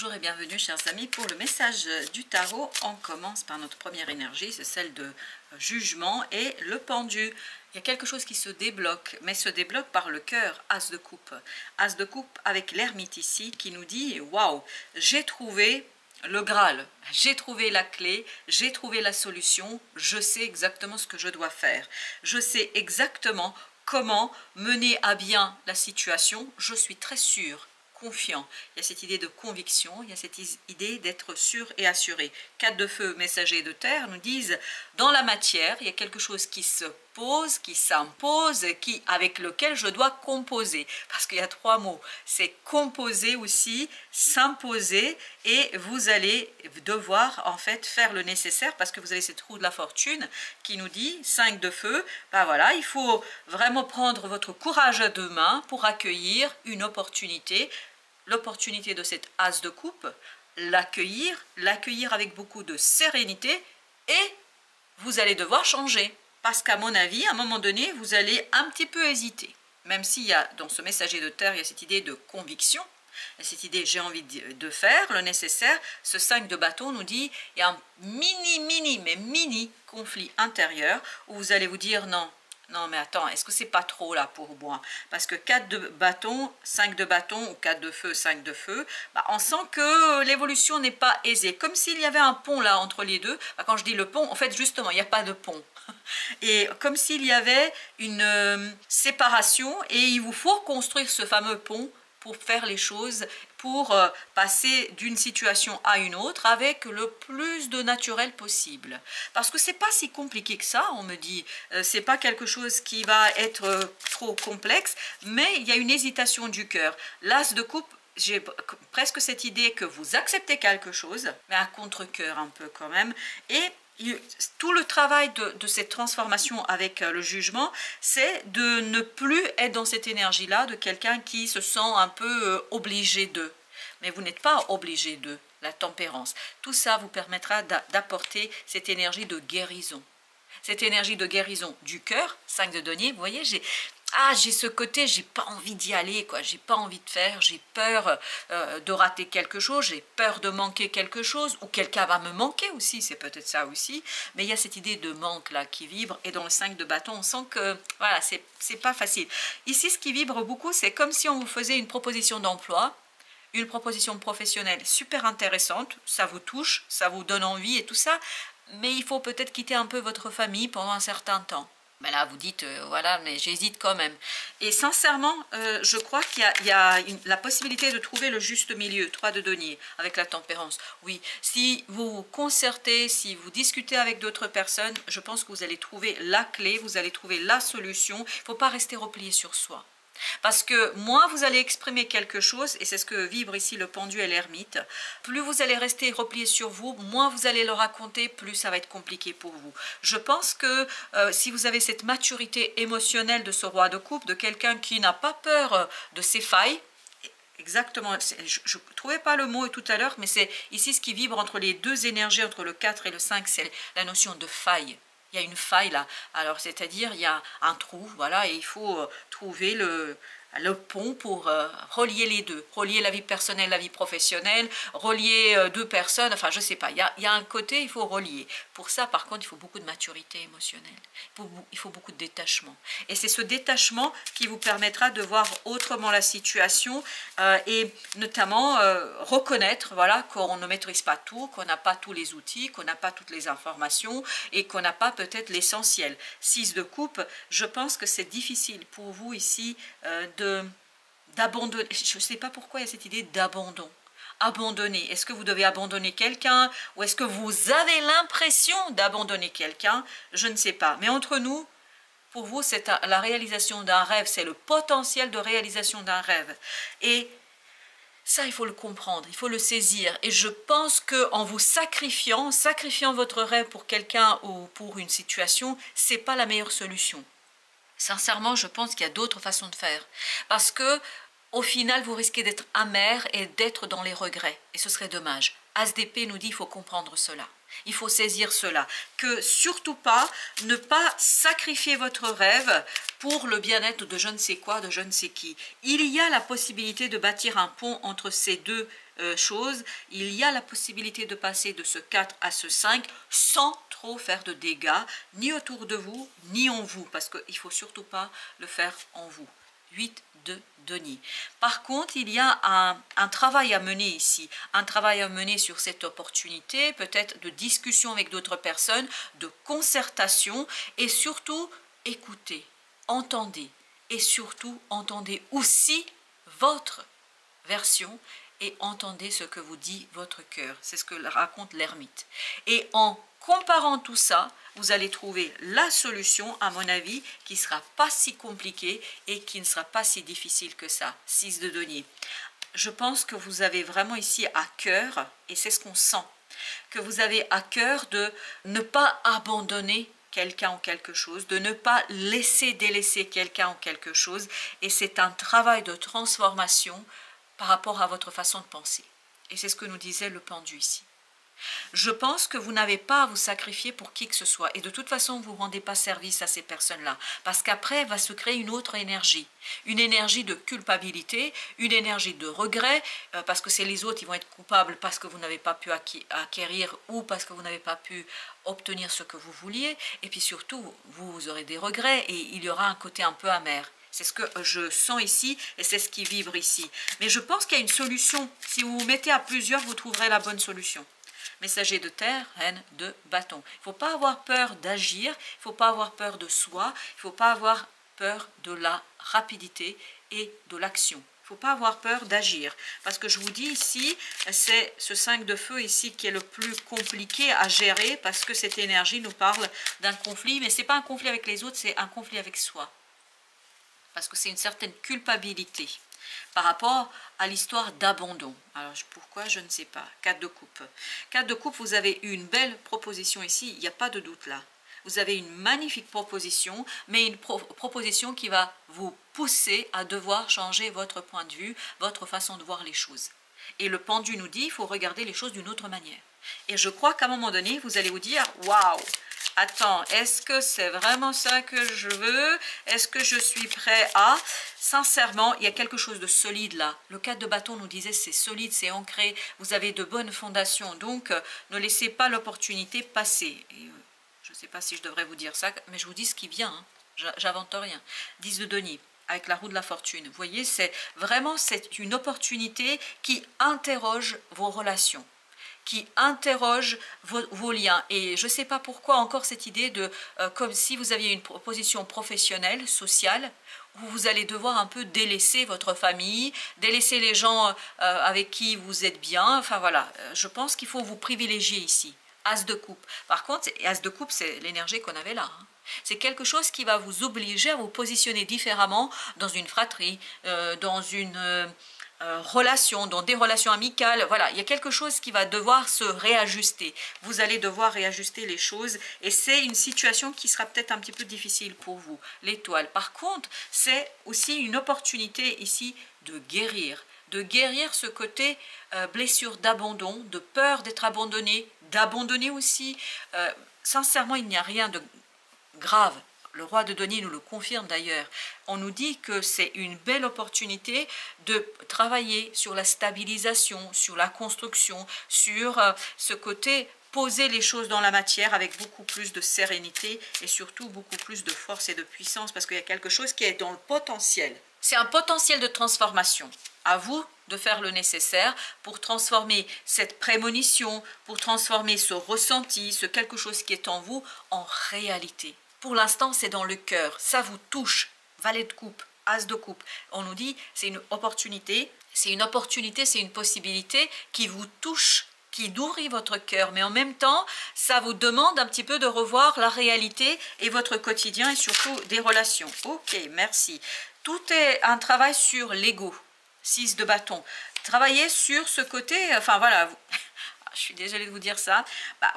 Bonjour et bienvenue chers amis pour le message du tarot. On commence par notre première énergie, c'est celle de jugement et le pendu. Il y a quelque chose qui se débloque, mais se débloque par le cœur, as de coupe. As de coupe avec l'ermite ici qui nous dit « Waouh, j'ai trouvé le Graal, j'ai trouvé la clé, j'ai trouvé la solution, je sais exactement ce que je dois faire. Je sais exactement comment mener à bien la situation, je suis très sûre. » Confiant. Il y a cette idée de conviction, il y a cette idée d'être sûr et assuré. 4 de feu, messager de terre, nous disent dans la matière, il y a quelque chose qui se pose, qui s'impose, avec lequel je dois composer. Parce qu'il y a 3 mots, c'est composer aussi, s'imposer, et vous allez devoir en fait faire le nécessaire parce que vous avez cette roue de la fortune qui nous dit 5 de feu, ben voilà, il faut vraiment prendre votre courage à deux mains pour accueillir une opportunité. L'opportunité de cette as de coupe, l'accueillir avec beaucoup de sérénité et vous allez devoir changer. Parce qu'à mon avis, à un moment donné, vous allez un petit peu hésiter. Même s'il y a dans ce messager de terre, il y a cette idée de conviction, il y a cette idée j'ai envie de faire le nécessaire. Ce 5 de bâton nous dit il y a un mini conflit intérieur où vous allez vous dire non. Non mais attends, est-ce que c'est pas trop là pour moi? Parce que 4 de bâton, 5 de bâton ou 4 de feu, 5 de feu, bah on sent que l'évolution n'est pas aisée. Comme s'il y avait un pont là entre les deux. Bah, quand je dis le pont, en fait justement, il n'y a pas de pont. Et comme s'il y avait une séparation et il vous faut construire ce fameux pont pour faire les choses, pour passer d'une situation à une autre avec le plus de naturel possible. Parce que c'est pas si compliqué que ça, on me dit, c'est pas quelque chose qui va être trop complexe, mais il y a une hésitation du cœur. L'as de coupe, j'ai presque cette idée que vous acceptez quelque chose, mais à contre-cœur un peu quand même, et tout le travail de cette transformation avec le jugement, c'est de ne plus être dans cette énergie-là de quelqu'un qui se sent un peu obligé d'eux. Mais vous n'êtes pas obligé d'eux, la tempérance. Tout ça vous permettra d'apporter cette énergie de guérison. Cette énergie de guérison du cœur, 5 de denier, vous voyez, j'ai ce côté, j'ai pas envie d'y aller, quoi. J'ai pas envie de faire, j'ai peur de rater quelque chose, j'ai peur de manquer quelque chose, ou quelqu'un va me manquer aussi, c'est peut-être ça aussi, mais il y a cette idée de manque là qui vibre, et dans le 5 de bâton, on sent que, voilà, c'est pas facile. Ici, ce qui vibre beaucoup, c'est comme si on vous faisait une proposition d'emploi, une proposition professionnelle super intéressante, ça vous touche, ça vous donne envie et tout ça, mais il faut peut-être quitter un peu votre famille pendant un certain temps. Ben là, vous dites, voilà, mais j'hésite quand même. Et sincèrement, je crois qu'il y a la possibilité de trouver le juste milieu, 3 de denier, avec la tempérance. Oui, si vous vous concertez, si vous discutez avec d'autres personnes, je pense que vous allez trouver la clé, vous allez trouver la solution. Il ne faut pas rester replié sur soi. Parce que moins vous allez exprimer quelque chose, et c'est ce que vibre ici le pendu et l'ermite, plus vous allez rester replié sur vous, moins vous allez le raconter, plus ça va être compliqué pour vous. Je pense que si vous avez cette maturité émotionnelle de ce roi de coupe, de quelqu'un qui n'a pas peur de ses failles, exactement, je ne trouvais pas le mot tout à l'heure, mais c'est ici ce qui vibre entre les deux énergies, entre le 4 et le 5, c'est la notion de faille. Il y a une faille là, alors c'est-à-dire il y a un trou, voilà, et il faut trouver le pont pour relier les deux, relier la vie personnelle, la vie professionnelle, relier deux personnes, enfin je sais pas, il y a un côté, il faut relier. Pour ça par contre il faut beaucoup de maturité émotionnelle, il faut beaucoup de détachement. Et c'est ce détachement qui vous permettra de voir autrement la situation et notamment reconnaître, voilà, qu'on ne maîtrise pas tout, qu'on n'a pas tous les outils, qu'on n'a pas toutes les informations et qu'on n'a pas peut-être l'essentiel. 6 de coupe, je pense que c'est difficile pour vous ici d'abandonner. Je ne sais pas pourquoi il y a cette idée d'abandon. Abandonner. Est-ce que vous devez abandonner quelqu'un ou est-ce que vous avez l'impression d'abandonner quelqu'un? Je ne sais pas. Mais entre nous, pour vous, c'est la réalisation d'un rêve, c'est le potentiel de réalisation d'un rêve. Et ça, il faut le comprendre, il faut le saisir. Et je pense qu'en vous sacrifiant votre rêve pour quelqu'un ou pour une situation, ce n'est pas la meilleure solution. Sincèrement, je pense qu'il y a d'autres façons de faire. Parce que au final, vous risquez d'être amer et d'être dans les regrets. Et ce serait dommage. As d'épée nous dit qu'il faut comprendre cela. Il faut saisir cela. Que surtout pas, ne pas sacrifier votre rêve pour le bien-être de je ne sais quoi, de je ne sais qui. Il y a la possibilité de bâtir un pont entre ces deux choses. Il y a la possibilité de passer de ce 4 à ce 5 sans trop faire de dégâts, ni autour de vous, ni en vous. Parce qu'il ne faut surtout pas le faire en vous. 8 de denier. Par contre, il y a un travail à mener ici, un travail à mener sur cette opportunité, peut-être de discussion avec d'autres personnes, de concertation et surtout écoutez, entendez et surtout entendez aussi votre version et entendez ce que vous dit votre cœur. C'est ce que raconte l'ermite. Et en comparant tout ça, vous allez trouver la solution, à mon avis, qui ne sera pas si compliquée et qui ne sera pas si difficile que ça. 6 de denier. Je pense que vous avez vraiment ici à cœur, et c'est ce qu'on sent, que vous avez à cœur de ne pas abandonner quelqu'un ou quelque chose, de ne pas laisser délaisser quelqu'un ou quelque chose, et c'est un travail de transformation par rapport à votre façon de penser. Et c'est ce que nous disait le pendu ici. Je pense que vous n'avez pas à vous sacrifier pour qui que ce soit. Et de toute façon, vous ne rendez pas service à ces personnes-là. Parce qu'après, va se créer une autre énergie. Une énergie de culpabilité, une énergie de regret, parce que c'est les autres qui vont être coupables parce que vous n'avez pas pu acquérir ou parce que vous n'avez pas pu obtenir ce que vous vouliez. Et puis surtout, vous aurez des regrets et il y aura un côté un peu amer. C'est ce que je sens ici et c'est ce qui vibre ici. Mais je pense qu'il y a une solution. Si vous vous mettez à plusieurs, vous trouverez la bonne solution. Messager de terre, reine de bâton. Il ne faut pas avoir peur d'agir, il ne faut pas avoir peur de soi, il ne faut pas avoir peur de la rapidité et de l'action. Il ne faut pas avoir peur d'agir. Parce que je vous dis ici, c'est ce 5 de feu ici qui est le plus compliqué à gérer parce que cette énergie nous parle d'un conflit. Mais ce n'est pas un conflit avec les autres, c'est un conflit avec soi. Parce que c'est une certaine culpabilité par rapport à l'histoire d'abandon. Alors pourquoi, je ne sais pas. 4 de coupe. 4 de coupe, vous avez eu une belle proposition ici, il n'y a pas de doute là. Vous avez une magnifique proposition, mais une proposition qui va vous pousser à devoir changer votre point de vue, votre façon de voir les choses. Et le pendu nous dit, il faut regarder les choses d'une autre manière. Et je crois qu'à un moment donné, vous allez vous dire, waouh! Attends, est-ce que c'est vraiment ça que je veux? Est-ce que je suis prêt à... Sincèrement, il y a quelque chose de solide là. Le 4 de bâton nous disait c'est solide, c'est ancré, vous avez de bonnes fondations. Donc, ne laissez pas l'opportunité passer. Et, je ne sais pas si je devrais vous dire ça, mais je vous dis ce qui vient. Hein. J'invente rien. 10 de denier, avec la roue de la fortune. Vous voyez, c'est une opportunité qui interroge vos relations, qui interroge vos liens. Et je ne sais pas pourquoi encore cette idée de, comme si vous aviez une position professionnelle, sociale, où vous allez devoir un peu délaisser votre famille, délaisser les gens avec qui vous êtes bien. Enfin voilà, je pense qu'il faut vous privilégier ici. As de coupe. Par contre, As de coupe, c'est l'énergie qu'on avait là. Hein. C'est quelque chose qui va vous obliger à vous positionner différemment dans une fratrie, dans une... relations, dans des relations amicales, voilà, il y a quelque chose qui va devoir se réajuster. Vous allez devoir réajuster les choses et c'est une situation qui sera peut-être un petit peu difficile pour vous, l'étoile. Par contre, c'est aussi une opportunité ici de guérir ce côté blessure d'abandon, de peur d'être abandonné, d'abandonner aussi. Sincèrement, il n'y a rien de grave. Le roi de denier nous le confirme d'ailleurs. On nous dit que c'est une belle opportunité de travailler sur la stabilisation, sur la construction, sur ce côté poser les choses dans la matière avec beaucoup plus de sérénité et surtout beaucoup plus de force et de puissance parce qu'il y a quelque chose qui est dans le potentiel. C'est un potentiel de transformation. À vous de faire le nécessaire pour transformer cette prémonition, pour transformer ce ressenti, ce quelque chose qui est en vous en réalité. Pour l'instant, c'est dans le cœur. Ça vous touche. Valet de coupe, as de coupe. On nous dit c'est une opportunité. C'est une opportunité, c'est une possibilité qui vous touche, qui nourrit votre cœur. Mais en même temps, ça vous demande un petit peu de revoir la réalité et votre quotidien et surtout des relations. Ok, merci. Tout est un travail sur l'ego. 6 de bâton. Travaillez sur ce côté, enfin voilà, je suis désolée de vous dire ça,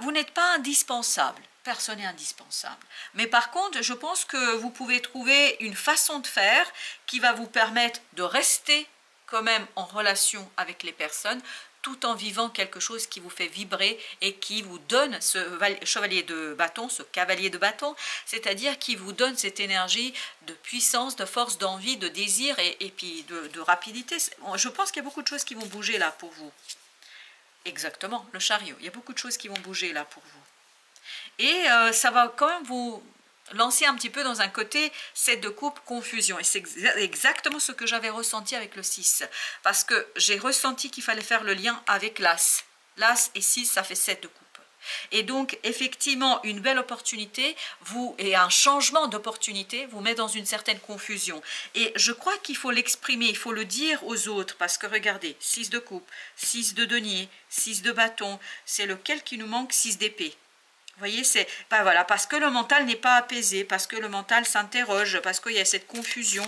vous n'êtes pas indispensable. Personne n'est indispensable. Mais par contre, je pense que vous pouvez trouver une façon de faire qui va vous permettre de rester quand même en relation avec les personnes, tout en vivant quelque chose qui vous fait vibrer et qui vous donne ce chevalier de bâton, ce cavalier de bâton, c'est-à-dire qui vous donne cette énergie de puissance, de force, d'envie, de désir et puis de rapidité. Je pense qu'il y a beaucoup de choses qui vont bouger là pour vous. Exactement, le chariot. Il y a beaucoup de choses qui vont bouger là pour vous. Et ça va quand même vous lancer un petit peu dans un côté 7 de coupe, confusion. Et c'est exactement ce que j'avais ressenti avec le 6. Parce que j'ai ressenti qu'il fallait faire le lien avec l'As. L'As et 6, ça fait 7 de coupe. Et donc, effectivement, une belle opportunité et un changement d'opportunité vous met dans une certaine confusion. Et je crois qu'il faut l'exprimer, il faut le dire aux autres. Parce que regardez, 6 de coupe, 6 de denier, 6 de bâton. C'est lequel qui nous manque? 6 d'épée. Vous voyez, c'est voilà, parce que le mental n'est pas apaisé, parce que le mental s'interroge, parce qu'il y a cette confusion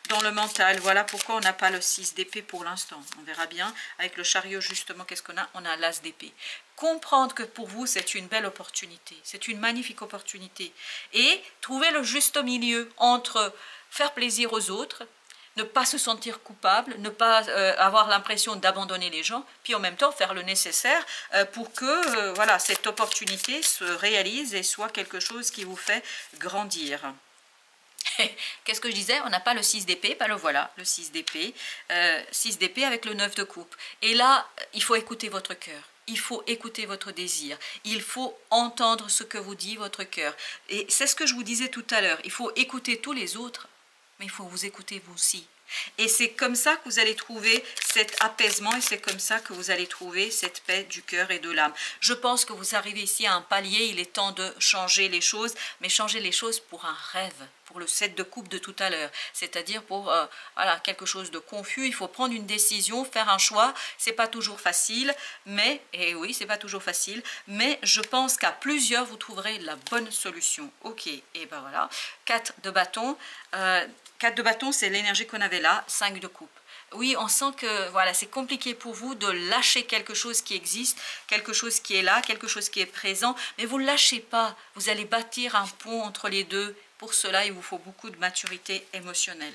dans le mental. Voilà pourquoi on n'a pas le 6 d'épée pour l'instant. On verra bien. Avec le chariot, justement, qu'est-ce qu'on a? On a l'as d'épée. Comprendre que pour vous, c'est une belle opportunité. C'est une magnifique opportunité. Et trouver le juste milieu entre faire plaisir aux autres, ne pas se sentir coupable, ne pas avoir l'impression d'abandonner les gens, puis en même temps faire le nécessaire pour que voilà, cette opportunité se réalise et soit quelque chose qui vous fait grandir. Qu'est-ce que je disais? On n'a pas le 6 d'épée, ben le voilà, le 6 d'épée. 6 d'épée avec le 9 de coupe. Et là, il faut écouter votre cœur. Il faut écouter votre désir. Il faut entendre ce que vous dit votre cœur. Et c'est ce que je vous disais tout à l'heure. Il faut écouter tous les autres, mais il faut vous écouter vous aussi. Et c'est comme ça que vous allez trouver cet apaisement et c'est comme ça que vous allez trouver cette paix du cœur et de l'âme. Je pense que vous arrivez ici à un palier, il est temps de changer les choses, mais changer les choses pour un rêve, pour le 7 de coupe de tout à l'heure, c'est-à-dire pour voilà, quelque chose de confus. Il faut prendre une décision, faire un choix. C'est pas toujours facile, mais, et oui, c'est pas toujours facile, mais je pense qu'à plusieurs, vous trouverez la bonne solution. Ok, et ben voilà, 4 de bâton. 4 de bâton, c'est l'énergie qu'on avait là, 5 de coupe. Oui, on sent que voilà, c'est compliqué pour vous de lâcher quelque chose qui existe, quelque chose qui est là, quelque chose qui est présent, mais vous ne lâchez pas. Vous allez bâtir un pont entre les deux. Pour cela, il vous faut beaucoup de maturité émotionnelle.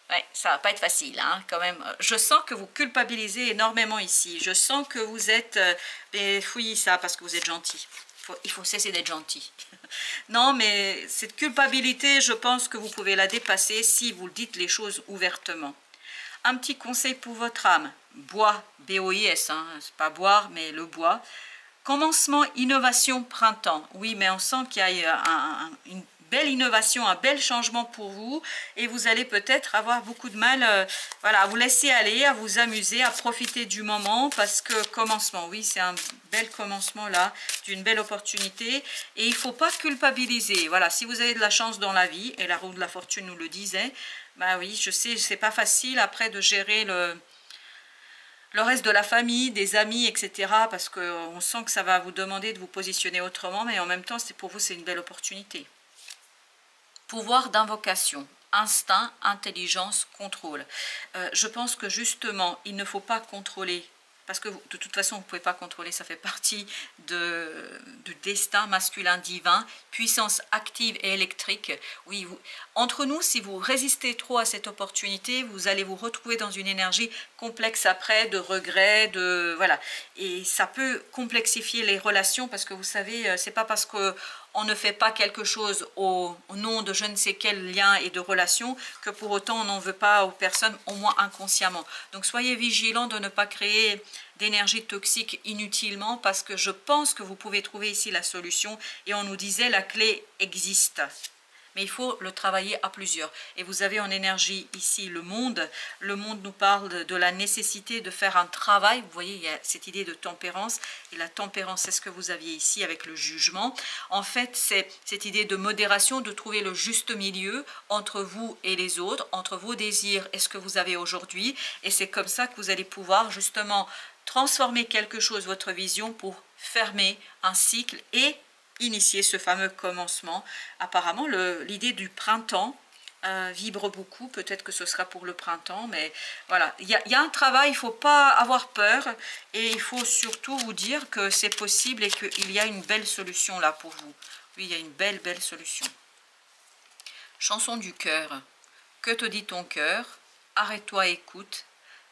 Ouais, ça va pas être facile, hein, quand même. Je sens que vous culpabilisez énormément ici. Je sens que vous êtes... fouillez ça parce que vous êtes gentil. Il faut cesser d'être gentil. Non, mais cette culpabilité, je pense que vous pouvez la dépasser si vous dites les choses ouvertement. Un petit conseil pour votre âme. Bois, B-O-I-S, hein, c'est pas boire, mais le bois. Commencement, innovation, printemps. Oui, mais on sent qu'il y a une belle innovation, un bel changement pour vous et vous allez peut-être avoir beaucoup de mal voilà, à vous laisser aller, à vous amuser, à profiter du moment parce que commencement, oui, c'est un bel commencement là, d'une belle opportunité et il ne faut pas culpabiliser. Voilà, si vous avez de la chance dans la vie, et la roue de la fortune nous le disait, bah oui, je sais, c'est pas facile après de gérer le reste de la famille, des amis, etc. Parce qu'on sent que ça va vous demander de vous positionner autrement, mais en même temps, pour vous, c'est une belle opportunité. Pouvoir d'invocation, instinct, intelligence, contrôle. Je pense que justement, il ne faut pas contrôler, parce que de toute façon, vous ne pouvez pas contrôler, ça fait partie du destin masculin divin, puissance active et électrique. Oui, entre nous, si vous résistez trop à cette opportunité, vous allez vous retrouver dans une énergie complexe après, de regrets, voilà. Et ça peut complexifier les relations, parce que vous savez, c'est pas parce que on ne fait pas quelque chose au nom de je ne sais quel lien et de relation que pour autant on n'en veut pas aux personnes, au moins inconsciemment. Donc soyez vigilants de ne pas créer d'énergie toxique inutilement parce que je pense que vous pouvez trouver ici la solution et on nous disait la clé existe. Mais il faut le travailler à plusieurs. Et vous avez en énergie ici le monde. Le monde nous parle de la nécessité de faire un travail. Vous voyez, il y a cette idée de tempérance. Et la tempérance, c'est ce que vous aviez ici avec le jugement. En fait, c'est cette idée de modération, de trouver le juste milieu entre vous et les autres, entre vos désirs et ce que vous avez aujourd'hui. Et c'est comme ça que vous allez pouvoir justement transformer quelque chose, votre vision, pour fermer un cycle et initier ce fameux commencement. Apparemment, l'idée du printemps vibre beaucoup. Peut-être que ce sera pour le printemps, mais voilà. Il y a un travail, il ne faut pas avoir peur et il faut surtout vous dire que c'est possible et qu'il y a une belle solution là pour vous. Oui, il y a une belle solution. Chanson du cœur. Que te dit ton cœur? Arrête-toi, écoute.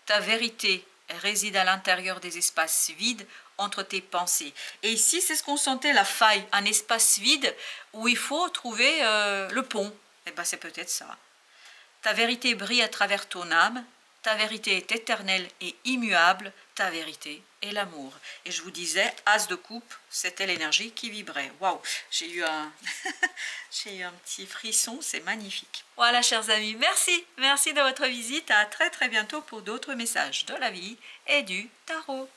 ta vérité réside à l'intérieur des espaces vides entre tes pensées. Et ici, c'est ce qu'on sentait, la faille, un espace vide où il faut trouver le pont. Et bien, c'est peut-être ça. Ta vérité brille à travers ton âme, ta vérité est éternelle et immuable, ta vérité est l'amour. Et je vous disais, As de coupe, c'était l'énergie qui vibrait. Waouh, j'ai eu un petit frisson, c'est magnifique. Voilà, chers amis, merci de votre visite. À très bientôt pour d'autres messages de la vie et du tarot.